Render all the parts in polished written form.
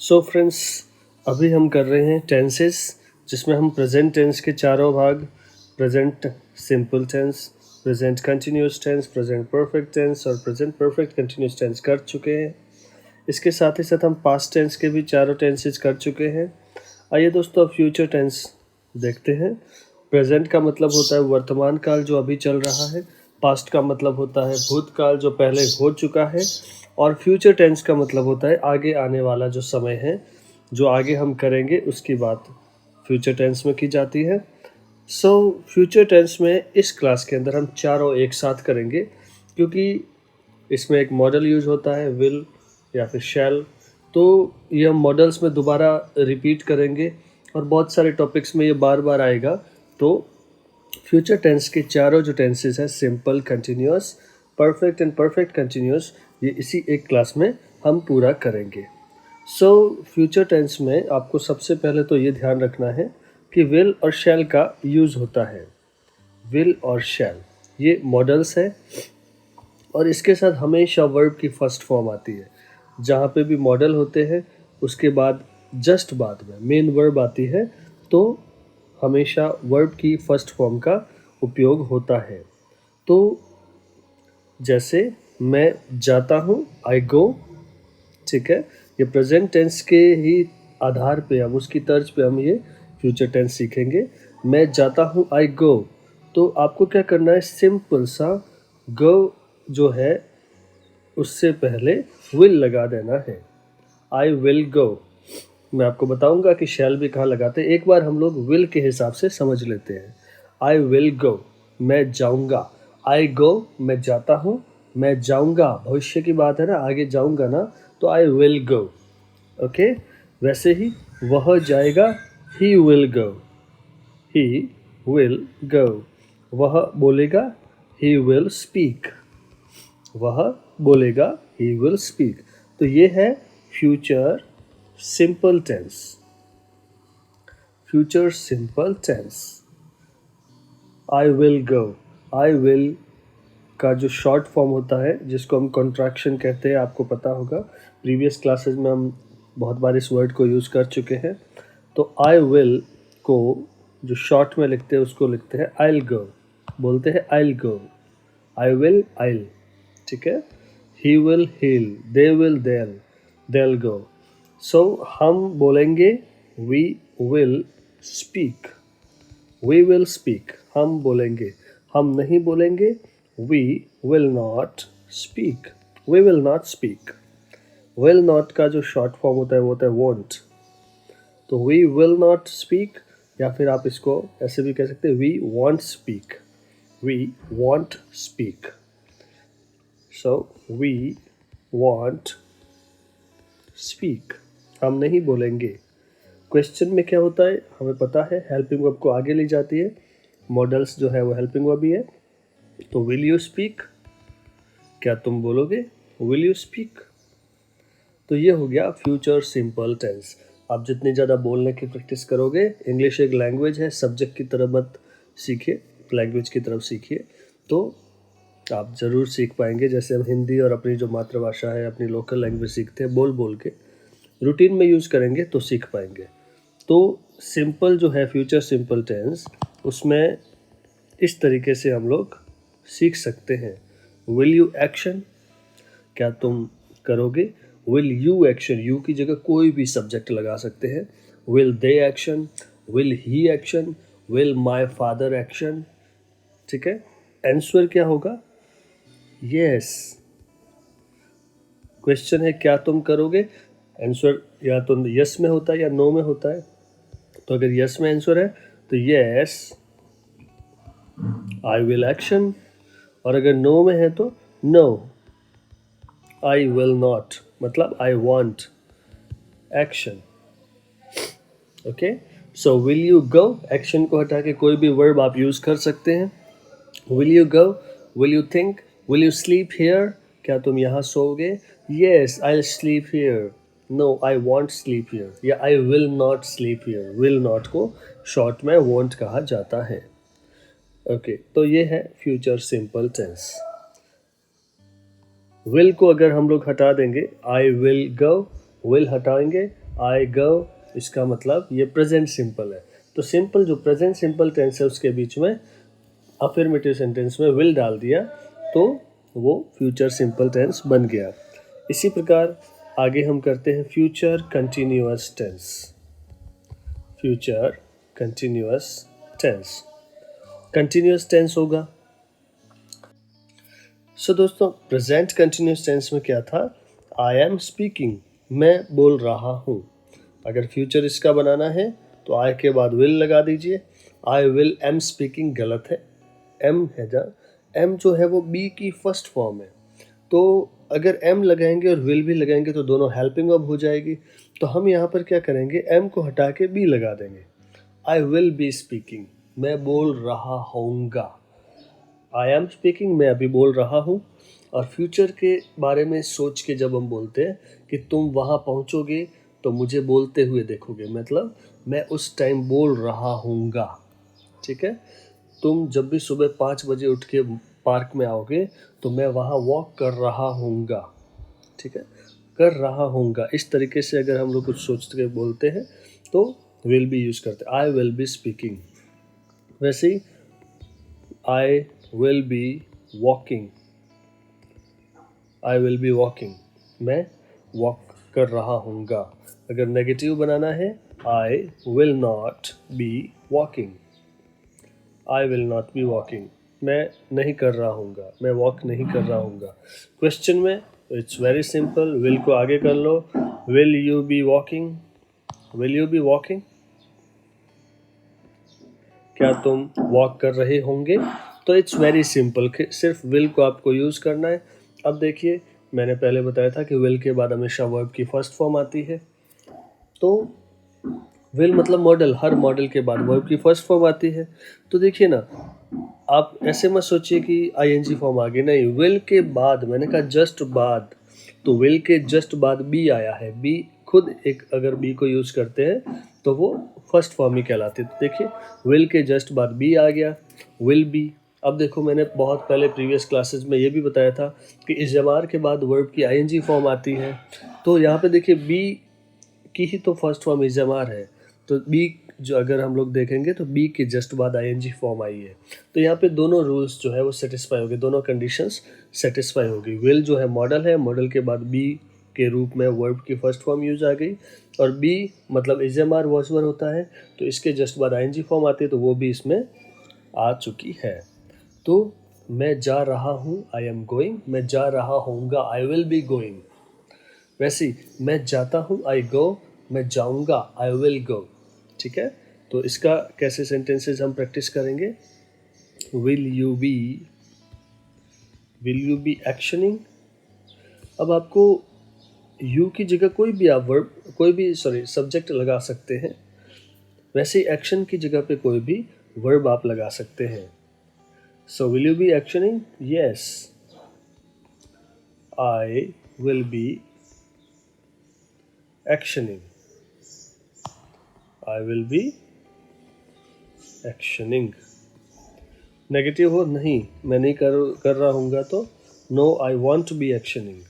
So friends, अभी हम कर रहे हैं टेंसेस, जिसमें हम प्रेजेंट टेंस के चारों भाग present simple tense, present continuous tense, present perfect tense और प्रेजेंट परफेक्ट कंटिन्यूस टेंस कर चुके हैं। इसके साथ ही साथ हम पास्ट टेंस के भी चारों टेंसेस कर चुके हैं। आइए दोस्तों, अब फ्यूचर टेंस देखते हैं। प्रेजेंट का मतलब होता है वर्तमान काल जो अभी चल रहा है, पास्ट का मतलब होता है भूतकाल जो पहले हो चुका है, और फ्यूचर टेंस का मतलब होता है आगे आने वाला जो समय है, जो आगे हम करेंगे उसकी बात फ्यूचर टेंस में की जाती है। सो फ्यूचर टेंस में इस क्लास के अंदर हम चारों एक साथ करेंगे, क्योंकि इसमें एक मॉडल यूज होता है विल या फिर शैल, तो ये हम मॉडल्स में दोबारा रिपीट करेंगे और बहुत सारे टॉपिक्स में ये बार बार आएगा। तो फ्यूचर टेंस के चारों जो टेंसेस हैं, simple, continuous, perfect and perfect continuous, ये इसी एक क्लास में हम पूरा करेंगे। सो फ्यूचर टेंस में आपको सबसे पहले तो ये ध्यान रखना है कि विल और शैल का यूज़ होता है। विल और शैल ये मॉडल्स है, और इसके साथ हमेशा वर्ब की फर्स्ट फॉर्म आती है। जहाँ पे भी मॉडल होते हैं उसके बाद जस्ट बाद में मेन वर्ब आती है, तो हमेशा वर्ब की फर्स्ट फॉर्म का उपयोग होता है। तो जैसे मैं जाता हूँ, आई गो, ठीक है। ये प्रेजेंट टेंस के ही आधार पे हम उसकी तर्ज पे हम ये फ्यूचर टेंस सीखेंगे। मैं जाता हूँ, आई गो, तो आपको क्या करना है, सिंपल सा गो जो है उससे पहले विल लगा देना है। आई विल गो। मैं आपको बताऊंगा कि शैल भी कहाँ लगाते हैं। एक बार हम लोग विल के हिसाब से समझ लेते हैं। आई विल गो, मैं जाऊंगा। आई गो, मैं जाता हूँ। मैं जाऊंगा, भविष्य की बात है ना, आगे जाऊंगा ना, तो आई विल गो। ओके। वैसे ही वह जाएगा, ही विल गो। ही विल गो। वह बोलेगा, ही विल स्पीक। वह बोलेगा, ही विल स्पीक। तो ये है future simple tense. Future simple tense. I will go, I will का जो शॉर्ट फॉर्म होता है जिसको हम कॉन्ट्रैक्शन कहते हैं, आपको पता होगा, प्रीवियस क्लासेस में हम बहुत बार इस वर्ड को यूज़ कर चुके हैं। तो आई विल को जो शॉर्ट में लिखते हैं उसको लिखते हैं आई विल गो, बोलते हैं I will go. I will, I will, ठीक है। He will, he'll, they will, they'll, they'll go. So हम बोलेंगे we will speak. We will speak, हम बोलेंगे। हम नहीं बोलेंगे we will not speak. We will not speak. Will not का जो शॉर्ट फॉर्म होता है वो होता है वॉन्ट। तो वी विल नॉट स्पीक, या फिर आप इसको ऐसे भी कह सकते हैं we won't speak. We won't speak. So we won't speak, हम नहीं बोलेंगे। क्वेश्चन में क्या होता है हमें पता है, हेल्पिंग वर्ब को आगे ली जाती है। मॉडल्स जो है वो हेल्पिंग वर्ब ही है। तो विल यू स्पीक, क्या तुम बोलोगे, विल यू स्पीक। तो ये हो गया फ्यूचर सिंपल टेंस। आप जितनी ज़्यादा बोलने की प्रैक्टिस करोगे, इंग्लिश एक लैंग्वेज है, सब्जेक्ट की तरफ मत सीखिए, लैंग्वेज की तरफ सीखिए, तो आप ज़रूर सीख पाएंगे। जैसे हम हिंदी और अपनी जो मातृभाषा है, अपनी लोकल लैंग्वेज सीखते हैं, बोल बोल के रूटीन में यूज़ करेंगे तो सीख पाएंगे। तो सिंपल जो है फ्यूचर सिंपल टेंस, उसमें इस तरीके से हम लोग सीख सकते हैं। विल यू एक्शन, क्या तुम करोगे। विल यू एक्शन, यू की जगह कोई भी सब्जेक्ट लगा सकते हैं। Will they action, will he action, will my father action, ठीक है। आंसर क्या होगा, यस। क्वेश्चन है क्या तुम करोगे, आंसर या तो यस में होता है या नो में होता है। तो अगर यस में आंसर है तो यस आई विल एक्शन, और अगर नो में है तो नो आई विल नॉट, मतलब I want action. Okay. So will you go, action को हटा के कोई भी वर्ब आप यूज कर सकते हैं। Will you go, will you think, will you sleep here, क्या तुम यहाँ सोओगे, yes I will sleep here, no I won't sleep here, या I will not sleep here. Will not को शॉर्ट में वॉन्ट कहा जाता है। ओके, तो ये है फ्यूचर सिंपल टेंस। विल को अगर हम लोग हटा देंगे, आई विल गो, विल हटाएंगे, आई गो, इसका मतलब ये प्रेजेंट सिंपल है। तो सिंपल जो प्रेजेंट सिंपल टेंस है उसके बीच में अफर्मेटिव सेंटेंस में विल डाल दिया तो वो फ्यूचर सिंपल टेंस बन गया। इसी प्रकार आगे हम करते हैं future continuous tense. Future continuous tense, continuous tense होगा। सो दोस्तों प्रेजेंट कंटिन्यूअस टेंस में क्या था, आई एम स्पीकिंग, मैं बोल रहा हूँ। अगर फ्यूचर इसका बनाना है तो आई के बाद विल लगा दीजिए। आई विल एम स्पीकिंग गलत है, एम है जहाँ, एम जो है वो बी की फर्स्ट फॉर्म है। तो अगर एम लगाएंगे और विल भी लगाएंगे तो दोनों हेल्पिंग वर्ब हो जाएगी। तो हम यहाँ पर क्या करेंगे, एम को हटा के बी लगा देंगे। आई विल बी स्पीकिंग, मैं बोल रहा होऊंगा। आई एम स्पीकिंग, मैं अभी बोल रहा हूँ। और फ्यूचर के बारे में सोच के जब हम बोलते हैं कि तुम वहाँ पहुँचोगे तो मुझे बोलते हुए देखोगे, मतलब मैं उस टाइम बोल रहा हूँगा। ठीक है, तुम जब भी सुबह 5 बजे उठ के पार्क में आओगे तो मैं वहाँ वॉक कर रहा हूँगा। ठीक है, कर रहा हूँगा, इस तरीके से अगर हम लोग कुछ सोच के बोलते हैं तो विल बी यूज़ करते हैं। आई विल बी स्पीकिंग, वैसे ही I will be walking, I will be walking, मैं वॉक कर रहा हूँगा। अगर नेगेटिव बनाना है, I will not be walking, I will not be walking, मैं नहीं कर रहा हूँगा, मैं वॉक नहीं कर रहा हूँगा। क्वेश्चन में इट्स वेरी सिंपल, विल को आगे कर लो, will you be walking, will you be walking, क्या तुम वॉक कर रहे होंगे। तो इट्स वेरी सिंपल, सिर्फ विल को आपको यूज़ करना है। अब देखिए मैंने पहले बताया था कि विल के बाद हमेशा वर्ब की फर्स्ट फॉर्म आती है। तो विल मतलब मॉडल, हर मॉडल के बाद वर्ब की फर्स्ट फॉर्म आती है। तो देखिए ना, आप ऐसे मत सोचिए कि आईएनजी फॉर्म आ गई, नहीं, विल के बाद, मैंने कहा जस्ट बाद, तो विल के जस्ट बाद बी आया है। बी खुद एक, अगर बी को यूज़ करते हैं तो वो फर्स्ट फॉर्म ही कहलाती है। तो देखिए विल के जस्ट बाद बी आ गया, विल बी। अब देखो मैंने बहुत पहले प्रीवियस क्लासेस में ये भी बताया था कि इज़मार के बाद वर्ब की आईएनजी फॉर्म आती है। तो यहाँ पे देखिए बी की ही तो फर्स्ट फॉर्म इज़मार है, तो बी जो अगर हम लोग देखेंगे तो बी के जस्ट बाद आईएनजी फॉर्म आई है। तो यहाँ पे दोनों रूल्स जो है वो सेटिस्फाई हो गए, दोनों कंडीशंस सेटिस्फाई हो गई। विल जो है मॉडल है, मॉडल के बाद बी के रूप में वर्ब की फर्स्ट फॉर्म यूज आ गई, और बी मतलब इज़मार वॉजवर होता है तो इसके जस्ट बाद आईएनजी फॉर्म आती है, तो वो भी इसमें आ चुकी है। तो मैं जा रहा हूँ, आई एम गोइंग, मैं जा रहा होऊंगा, आई विल बी गोइंग। वैसे ही मैं जाता हूँ, आई गो, मैं जाऊँगा, आई विल गो। ठीक है, तो इसका कैसे सेंटेंसेस हम प्रैक्टिस करेंगे। Will you be actioning. अब आपको यू की जगह कोई भी आप वर्ब, कोई भी सब्जेक्ट लगा सकते हैं। वैसे ही एक्शन की जगह पे कोई भी वर्ब आप लगा सकते हैं। So will you be actioning, yes, I will be actioning, I will be actioning. Negative हो, नहीं मैं नहीं कर रहा हूँगा, तो no I won't to be actioning,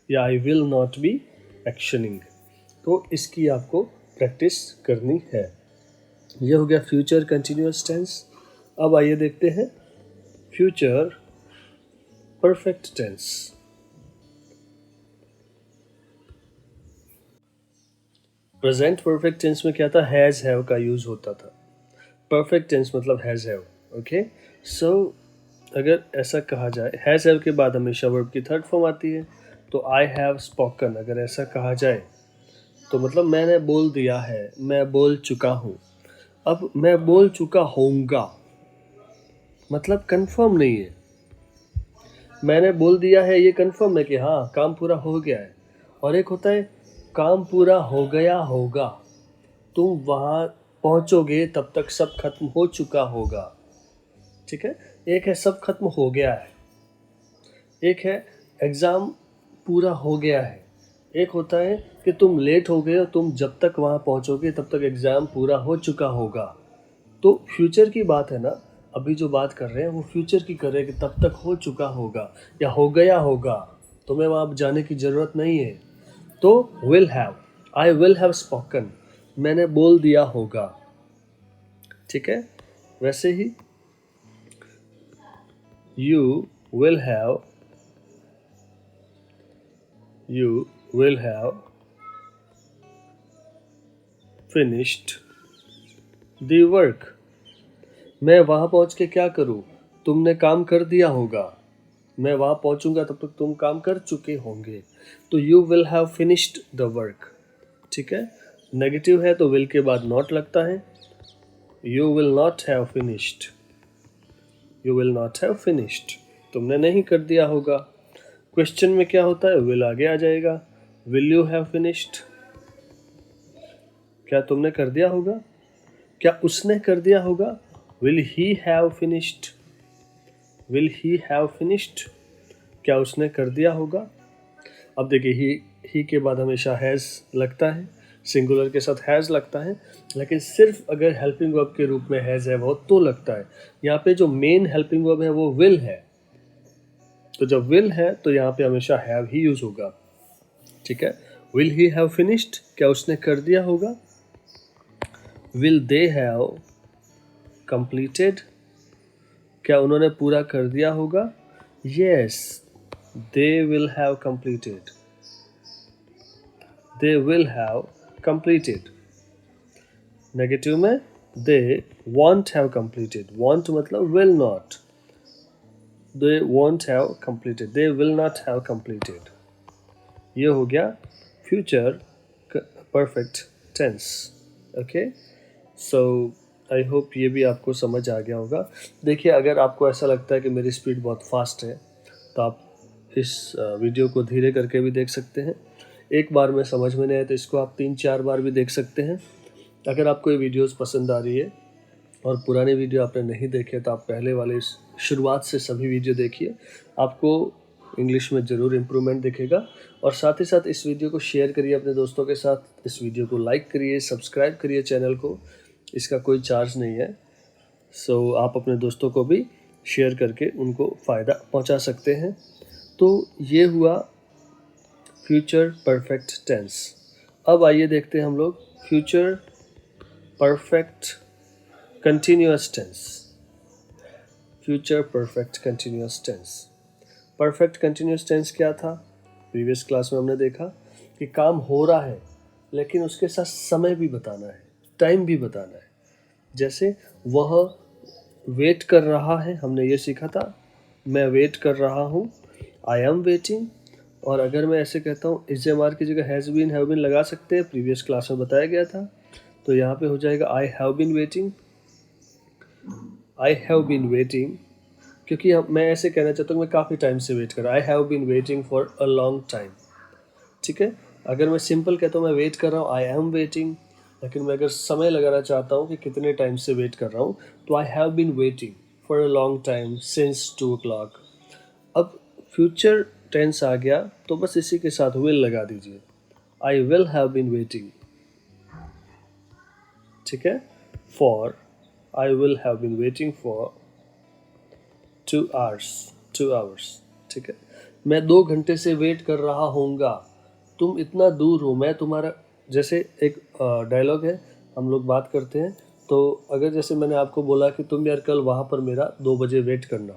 या I will not be actioning. तो इसकी आपको प्रैक्टिस करनी है। यह हो गया फ्यूचर कंटिन्यूअस टेंस। अब आइए देखते हैं future perfect tense. Present perfect tense में क्या था, हैज़ हैव का यूज़ होता था। परफेक्ट टेंस मतलब हैज़ हैव। ओके, सो अगर ऐसा कहा जाए, हैज़ हैव के बाद हमेशा वर्ब की थर्ड फॉर्म आती है। तो आई हैव स्पोकन अगर ऐसा कहा जाए तो मतलब मैंने बोल दिया है, मैं बोल चुका हूँ। अब मैं बोल चुका होऊंगा मतलब कंफर्म नहीं है, मैंने बोल दिया है ये कंफर्म है कि हाँ काम पूरा हो गया है। और एक होता है काम पूरा हो गया होगा, तुम वहाँ पहुँचोगे तब तक सब खत्म हो चुका होगा। ठीक है, एक है सब खत्म हो गया है, एक है एग्ज़ाम पूरा हो गया है, एक होता है कि तुम लेट हो गए हो, तुम जब तक वहाँ पहुँचोगे तब तक एग्ज़ाम पूरा हो चुका होगा। तो फ्यूचर की बात है ना, अभी जो बात कर रहे हैं वो फ्यूचर की कर रहे हैं कि तब तक हो चुका होगा या हो गया होगा, तुम्हें वहाँ जाने की ज़रूरत नहीं है। तो will have, I will have spoken, मैंने बोल दिया होगा। ठीक है, वैसे ही you will have, you will have finished the work, मैं वहाँ पहुँच के क्या करूँ, तुमने काम कर दिया होगा। मैं वहाँ पहुँचूंगा तब तक तुम काम कर चुके होंगे। तो you will have finished the work. ठीक है, नेगेटिव है तो विल के बाद नॉट लगता है। You will not have finished, you will not have finished, तुमने नहीं कर दिया होगा। क्वेश्चन में क्या होता है, विल आगे आ जाएगा। विल यू हैव फिनिश्ड, क्या तुमने कर दिया होगा, क्या उसने कर दिया होगा। Will he have finished, will he have finished, क्या उसने कर दिया होगा। अब देखिए ही के बाद हमेशा हैज़ लगता है, सिंगुलर के साथ हैज़ लगता है, लेकिन सिर्फ अगर हेल्पिंग वर्ब के रूप में हैज़ है वो तो लगता है। यहाँ पे जो मेन हेल्पिंग वर्ब है वो विल है, तो जब विल है तो यहाँ पे हमेशा हैव ही यूज होगा। ठीक है, विल ही हैव फिनिश्ड, क्या उसने कर दिया होगा। विल दे हैव कंप्लीटेड, क्या उन्होंने पूरा कर दिया होगा। Yes, they will have completed, they will have completed. Negative में they won't have completed, won't मतलब will not, they won't have completed, they will not have completed. ये हो गया future perfect tense. Okay, so I hope ये भी आपको समझ आ गया होगा। देखिए, अगर आपको ऐसा लगता है कि मेरी स्पीड बहुत फास्ट है तो आप इस वीडियो को धीरे करके भी देख सकते हैं। एक बार में समझ में नहीं आए तो इसको आप 3-4 बार भी देख सकते हैं। अगर आपको ये वीडियोस पसंद आ रही है और पुराने वीडियो आपने नहीं देखे तो आप पहले वाले शुरुआत से सभी वीडियो देखिए, आपको इंग्लिश में ज़रूर इम्प्रूवमेंट दिखेगा। और साथ ही साथ इस वीडियो को शेयर करिए अपने दोस्तों के साथ, इस वीडियो को लाइक करिए, सब्सक्राइब करिए चैनल को, इसका कोई चार्ज नहीं है। सो आप अपने दोस्तों को भी शेयर करके उनको फ़ायदा पहुंचा सकते हैं। तो ये हुआ फ्यूचर परफेक्ट टेंस। अब आइए देखते हैं हम लोग future perfect continuous tense. Future perfect continuous tense, perfect continuous tense क्या था, प्रीवियस क्लास में हमने देखा कि काम हो रहा है लेकिन उसके साथ समय भी बताना है, टाइम भी बताना है। जैसे वह वेट कर रहा है, हमने ये सीखा था, मैं वेट कर रहा हूँ, आई एम वेटिंग। और अगर मैं ऐसे कहता हूँ इस एम की जगह हैज़ बीन हैव बीन लगा सकते हैं, प्रीवियस क्लास में बताया गया था। तो यहाँ पे हो जाएगा I have been waiting, I have been waiting, क्योंकि मैं ऐसे कहना चाहता हूँ मैं काफ़ी टाइम से वेट कर रहा, I have been waiting for a long time. ठीक है, अगर मैं सिंपल कहता हूँ मैं वेट कर रहा हूँ, आई एम वेटिंग, लेकिन मैं अगर समय लगाना चाहता हूँ कि कितने टाइम से वेट कर रहा हूँ, तो I have been waiting for a long time since 2 o'clock। अब फ्यूचर टेंस आ गया तो बस इसी के साथ विल लगा दीजिए, I will have been waiting. ठीक है, for, I will have been waiting for 2 hours, 2 hours। ठीक है, मैं 2 घंटे से वेट कर रहा होऊंगा, तुम इतना दूर हो, मैं तुम्हारा, जैसे एक डायलॉग है, हम लोग बात करते हैं तो अगर जैसे मैंने आपको बोला कि तुम यार कल वहाँ पर मेरा 2 बजे वेट करना,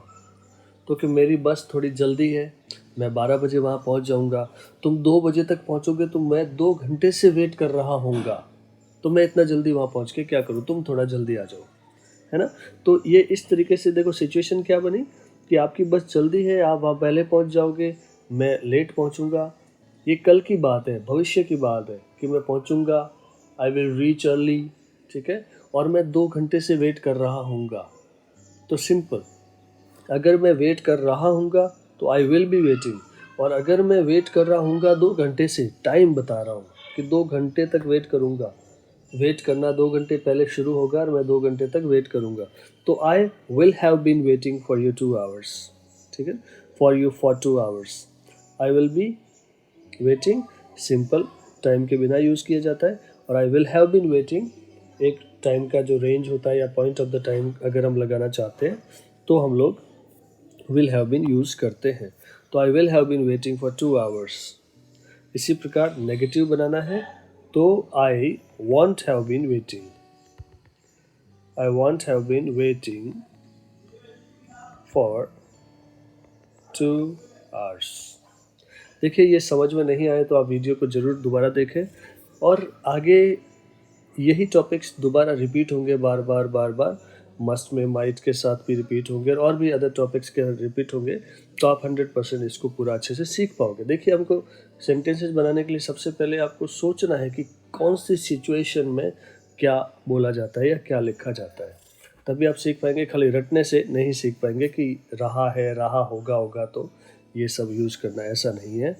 तो कि मेरी बस थोड़ी जल्दी है, मैं 12 बजे वहाँ पहुँच जाऊँगा, तुम 2 बजे तक पहुँचोगे तो मैं 2 घंटे से वेट कर रहा होऊंगा, तो मैं इतना जल्दी वहाँ पहुँच के क्या करूँ, तुम थोड़ा जल्दी आ जाओ, है ना। तो ये इस तरीके से देखो सिचुएशन क्या बनी कि आपकी बस जल्दी है, आप वहाँ पहले पहुँच जाओगे, मैं लेट पहुँचूँगा। ये कल की बात है, भविष्य की बात है कि मैं पहुँचूँगा, आई विल रीच अर्ली। ठीक है, और मैं 2 घंटे से वेट कर रहा हूँगा। तो सिंपल, अगर मैं वेट कर रहा हूँगा तो आई विल बी वेटिंग, और अगर मैं वेट कर रहा हूँगा 2 घंटे से, टाइम बता रहा हूँ कि 2 घंटे तक वेट करूँगा, वेट करना 2 घंटे पहले शुरू होगा और मैं 2 घंटे तक वेट करूँगा, तो I will have been waiting for you 2 hours। ठीक है, for you for 2 hours, I will be waiting, simple time के बिना यूज़ किया जाता है, और I will have been waiting एक टाइम का जो रेंज होता है या पॉइंट ऑफ द टाइम अगर हम लगाना चाहते हैं तो हम लोग विल हैव बीन यूज़ करते हैं। तो I will have been waiting for 2 hours. इसी प्रकार नेगेटिव बनाना है तो I want have been waiting, I want have been waiting for 2 hours. देखिए ये समझ में नहीं आए तो आप वीडियो को ज़रूर दोबारा देखें और आगे यही टॉपिक्स दोबारा रिपीट होंगे बार बार। मस्ट में माइट के साथ भी रिपीट होंगे और भी अदर टॉपिक्स के रिपीट होंगे, तो आप 100% इसको पूरा अच्छे से सीख पाओगे। देखिए हमको सेंटेंसेस बनाने के लिए सबसे पहले आपको सोचना है कि कौन सी सिचुएशन में क्या बोला जाता है या क्या लिखा जाता है, तभी आप सीख पाएंगे। खाली रटने से नहीं सीख पाएंगे कि रहा है, रहा होगा तो ये सब यूज़ करना, ऐसा नहीं है।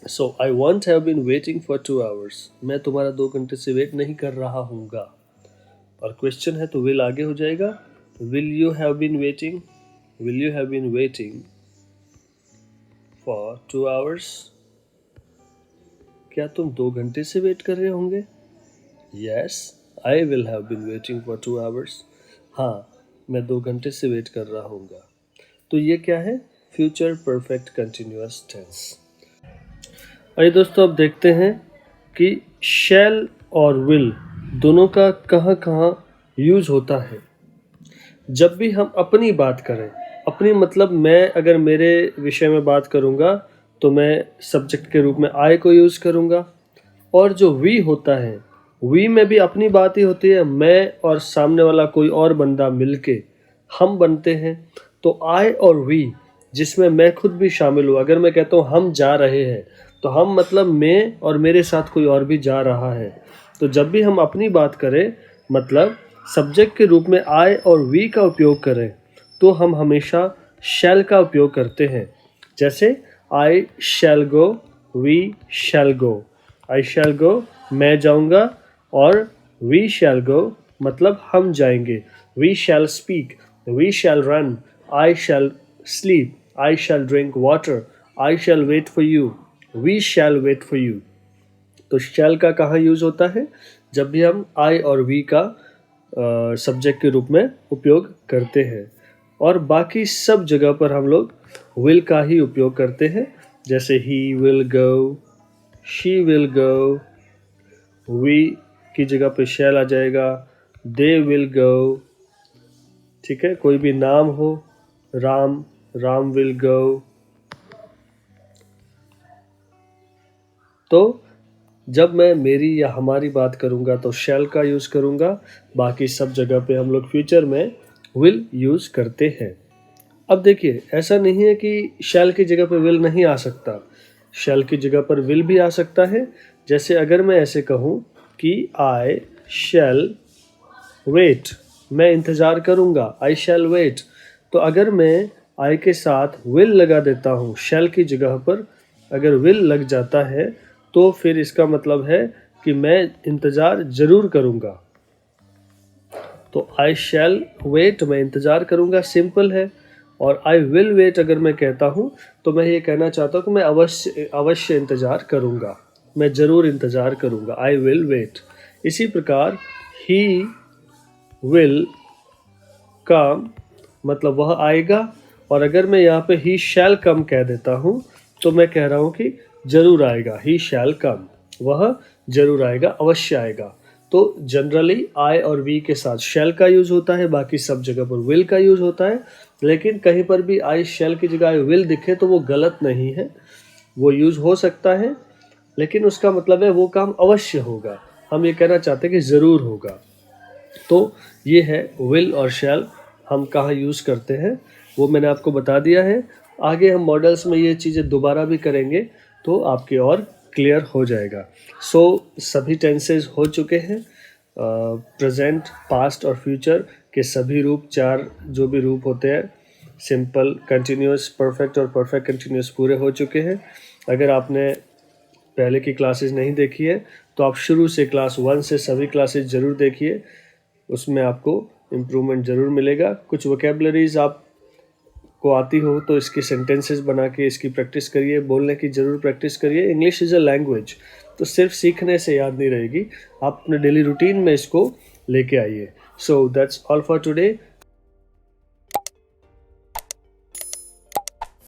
So I want have been waiting for 2 hours. मैं तुम्हारा 2 घंटे से वेट नहीं कर रहा हूँगा। और क्वेश्चन है तो विल आगे हो जाएगा। Will you have been waiting, will you have been waiting for 2 hours. क्या तुम 2 घंटे से वेट कर रहे होंगे? Yes I will have been waiting for 2 hours. हाँ मैं 2 घंटे से वेट कर रहा हूँगा। तो ये क्या है? Future perfect continuous tense. आइए दोस्तों अब देखते हैं कि शैल और विल दोनों का कहाँ कहाँ यूज़ होता है। जब भी हम अपनी बात करें, अपनी मतलब मैं अगर मेरे विषय में बात करूँगा तो मैं सब्जेक्ट के रूप में आई को यूज़ करूँगा। और जो वी होता है, वी में भी अपनी बात ही होती है। मैं और सामने वाला कोई और बंदा मिलके हम बनते हैं। तो आई और वी जिसमें मैं खुद भी शामिल हूँ। अगर मैं कहता हूँ हम जा रहे हैं तो हम मतलब मैं और मेरे साथ कोई और भी जा रहा है। तो जब भी हम अपनी बात करें मतलब सब्जेक्ट के रूप में आई और वी का उपयोग करें तो हम हमेशा शैल का उपयोग करते हैं। जैसे आई शैल गो, वी शैल गो। आई शैल गो मैं जाऊंगा और वी शैल गो मतलब हम जाएंगे। We shall speak, we shall run, I shall sleep, I shall drink water, I shall wait for you, we shall wait for you. तो शैल का कहाँ यूज़ होता है? जब भी हम आई और वी का सब्जेक्ट के रूप में उपयोग करते हैं। और बाकी सब जगह पर हम लोग विल का ही उपयोग करते हैं। जैसे he will go, she will go, we की जगह पे शैल आ जाएगा, दे विल गो। ठीक है, कोई भी नाम हो, राम, राम विल गो। तो जब मैं मेरी या हमारी बात करूँगा तो शैल का यूज़ करूँगा। बाकी सब जगह पे हम लोग फ्यूचर में विल यूज़ करते हैं। अब देखिए ऐसा नहीं है कि शैल की जगह पर विल नहीं आ सकता, शैल की जगह पर विल भी आ सकता है। जैसे अगर मैं ऐसे कहूँ कि आई शैल वेट, मैं इंतज़ार करूँगा, आई शैल वेट। तो अगर मैं आई के साथ विल लगा देता हूँ शैल की जगह पर, अगर विल लग जाता है तो फिर इसका मतलब है कि मैं इंतज़ार ज़रूर करूँगा। तो आई शैल वेट मैं इंतज़ार करूँगा, सिंपल है। और आई विल वेट अगर मैं कहता हूँ तो मैं ये कहना चाहता हूँ कि मैं अवश्य इंतज़ार करूँगा, मैं ज़रूर इंतज़ार करूँगा। I will wait. इसी प्रकार ही विल कम मतलब वह आएगा। और अगर मैं यहाँ पे ही शैल कम कह देता हूँ तो मैं कह रहा हूँ कि ज़रूर आएगा। ही शैल कम, वह ज़रूर आएगा, अवश्य आएगा। तो जनरली आई और वी के साथ शैल का यूज़ होता है, बाकी सब जगह पर विल का यूज़ होता है। लेकिन कहीं पर भी आई शैल की जगह विल दिखे तो वो गलत नहीं है, वो यूज़ हो सकता है। लेकिन उसका मतलब है वो काम अवश्य होगा, हम ये कहना चाहते हैं कि ज़रूर होगा। तो ये है विल और शैल हम कहाँ यूज़ करते हैं, वो मैंने आपको बता दिया है। आगे हम मॉडल्स में ये चीज़ें दोबारा भी करेंगे तो आपके और क्लियर हो जाएगा। सो सभी टेंसेस हो चुके हैं। प्रेजेंट, पास्ट और फ्यूचर के सभी रूप, 4 जो भी रूप होते हैं, सिंपल, कंटिन्यूअस, परफेक्ट और परफेक्ट कंटिन्यूअस पूरे हो चुके हैं। अगर आपने पहले की क्लासेस नहीं देखी है तो आप शुरू से क्लास 1 से सभी क्लासेस ज़रूर देखिए, उसमें आपको इम्प्रूवमेंट ज़रूर मिलेगा। कुछ वोकेबलरीज आपको आती हो तो इसके सेंटेंसेस बना के इसकी प्रैक्टिस करिए, बोलने की ज़रूर प्रैक्टिस करिए। इंग्लिश इज़ अ लैंग्वेज, तो सिर्फ सीखने से याद नहीं रहेगी, आप अपने डेली रूटीन में इसको लेके आइए. So that's all for today.